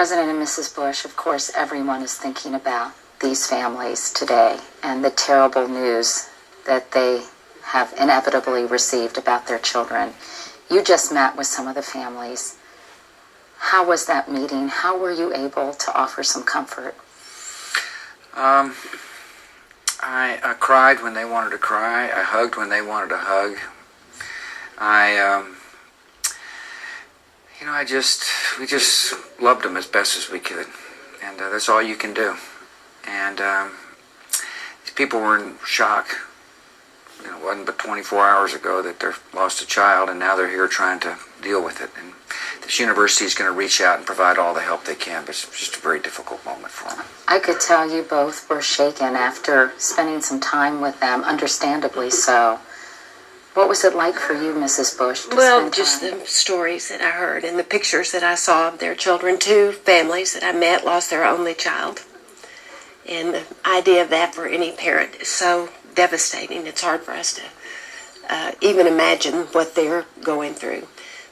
President and Mrs. Bush, of course, everyone is thinking about these families today and the terrible news that they have inevitably received about their children. You just met with some of the families. How was that meeting? How were you able to offer some comfort? I cried when they wanted to cry. I hugged when they wanted to hug. We just loved them as best as we could, and that's all you can do. And these people were in shock. It wasn't but 24 hours ago that they lost a child, and now they're here trying to deal with it. And this university is going to reach out and provide all the help they can, but it's just a very difficult moment for them. I could tell you both were shaken after spending some time with them, understandably so. What was it like for you, Mrs. Bush? Well, just the stories that I heard and the pictures that I saw of their children. 2 families that I met lost their only child. And the idea of that for any parent is so devastating. It's hard for us to even imagine what they're going through.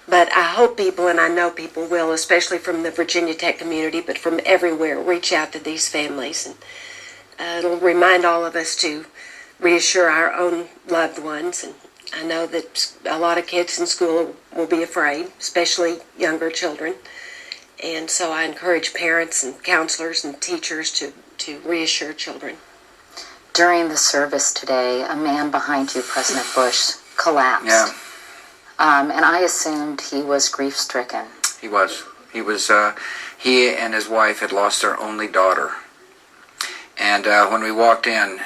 But I hope people, and I know people will, especially from the Virginia Tech community, but from everywhere, reach out to these families. And it'll remind all of us to reassure our own loved ones. And I know that a lot of kids in school will be afraid, especially younger children. And so I encourage parents and counselors and teachers to reassure children. During the service today, a man behind you, President Bush, collapsed. Yeah. And I assumed he was grief-stricken. He was. He and his wife had lost their only daughter. And when we walked in,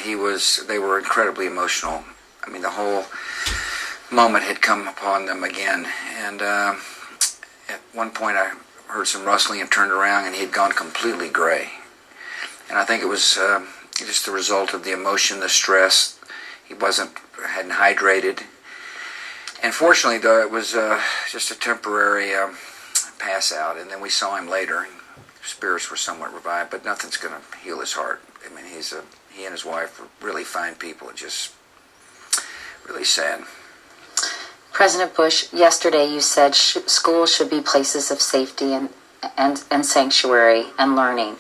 they were incredibly emotional. I mean, the whole moment had come upon them again. And at one point I heard some rustling and turned around, and he had gone completely gray. And I think it was just the result of the emotion, the stress. He hadn't hydrated. And fortunately, though, it was just a temporary pass out. And then we saw him later. Spirits were somewhat revived, but nothing's going to heal his heart. I mean, he and his wife were really fine people. Just really sad. President Bush, yesterday you said schools should be places of safety and sanctuary and learning.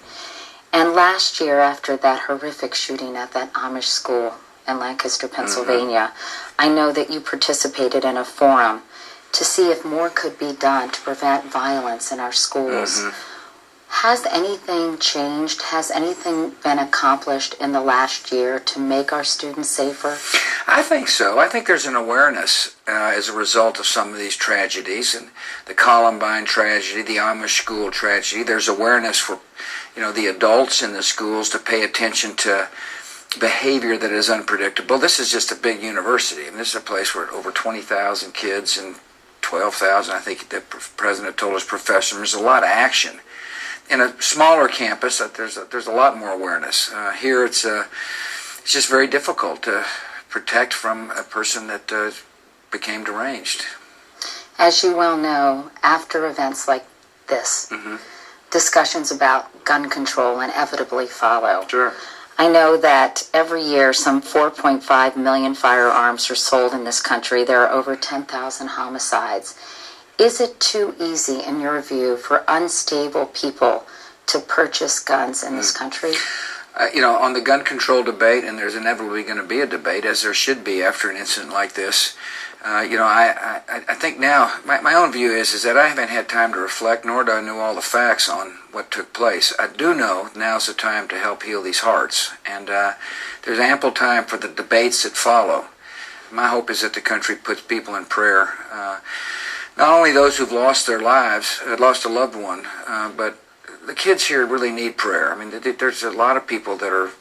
And last year, after that horrific shooting at that Amish school in Lancaster, Pennsylvania, I know that you participated in a forum to see if more could be done to prevent violence in our schools. Has anything changed? Has anything been accomplished in the last year to make our students safer? I think so. I think there's an awareness as a result of some of these tragedies, and the Columbine tragedy, the Amish school tragedy. There's awareness for, the adults in the schools to pay attention to behavior that is unpredictable. This is just a big university. I mean, this is a place where over 20,000 kids and 12,000, I think the president told us, professors. There's a lot of action. In a smaller campus, there's a lot more awareness. Here, it's just very difficult to protect from a person that became deranged. As you well know, after events like this, discussions about gun control inevitably follow. Sure. I know that every year some 4.5 million firearms are sold in this country. There are over 10,000 homicides. Is it too easy, in your view, for unstable people to purchase guns in this country? On the gun control debate, and there's inevitably going to be a debate, as there should be after an incident like this, I think now, my own view is that I haven't had time to reflect, nor do I know all the facts on what took place. I do know now's the time to help heal these hearts, and there's ample time for the debates that follow. My hope is that the country puts people in prayer. Not only those who've lost their lives, lost a loved one, but the kids here really need prayer. I mean, there's a lot of people that are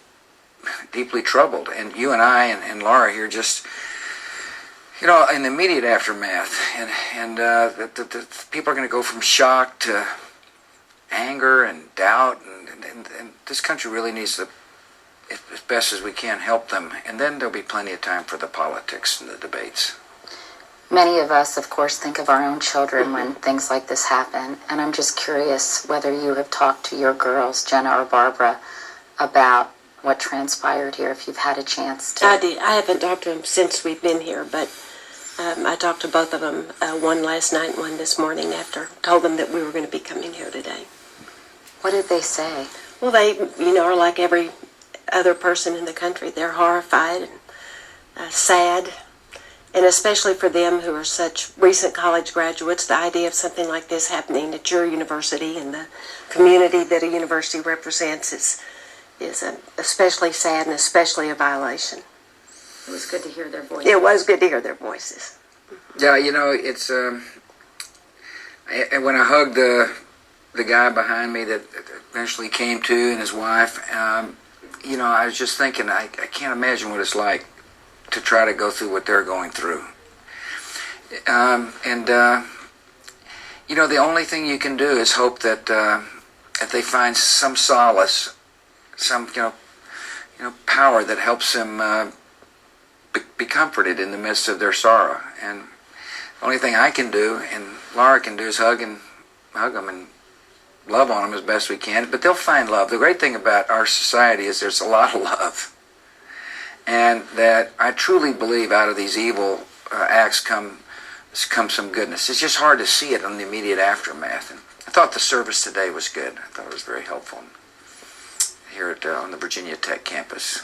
deeply troubled, and you and I and Laura here just, in the immediate aftermath, and the people are going to go from shock to anger and doubt, and this country really needs to, as best as we can, help them, and then there'll be plenty of time for the politics and the debates. Many of us, of course, think of our own children when things like this happen, and I'm just curious whether you have talked to your girls, Jenna or Barbara, about what transpired here, if you've had a chance to. I did. I haven't talked to them since we've been here, but I talked to both of them, one last night and one this morning, after told them that we were going to be coming here today. What did they say? Well, they, are like every other person in the country. They're horrified and sad, and especially for them who are such recent college graduates, the idea of something like this happening at your university and the community that a university represents is especially sad and especially a violation. It was good to hear their voices. It was good to hear their voices. Yeah, it's when I hugged the guy behind me that eventually came to, and his wife, I was just thinking, I can't imagine what it's like to try to go through what they're going through. The only thing you can do is hope that if they find some solace, some power that helps them be comforted in the midst of their sorrow. And the only thing I can do and Laura can do is hug them and love on them as best we can. But they'll find love. The great thing about our society is there's a lot of love, and that I truly believe out of these evil acts come some goodness. It's just hard to see it on the immediate aftermath. And I thought the service today was good. I thought it was very helpful here on the Virginia Tech campus.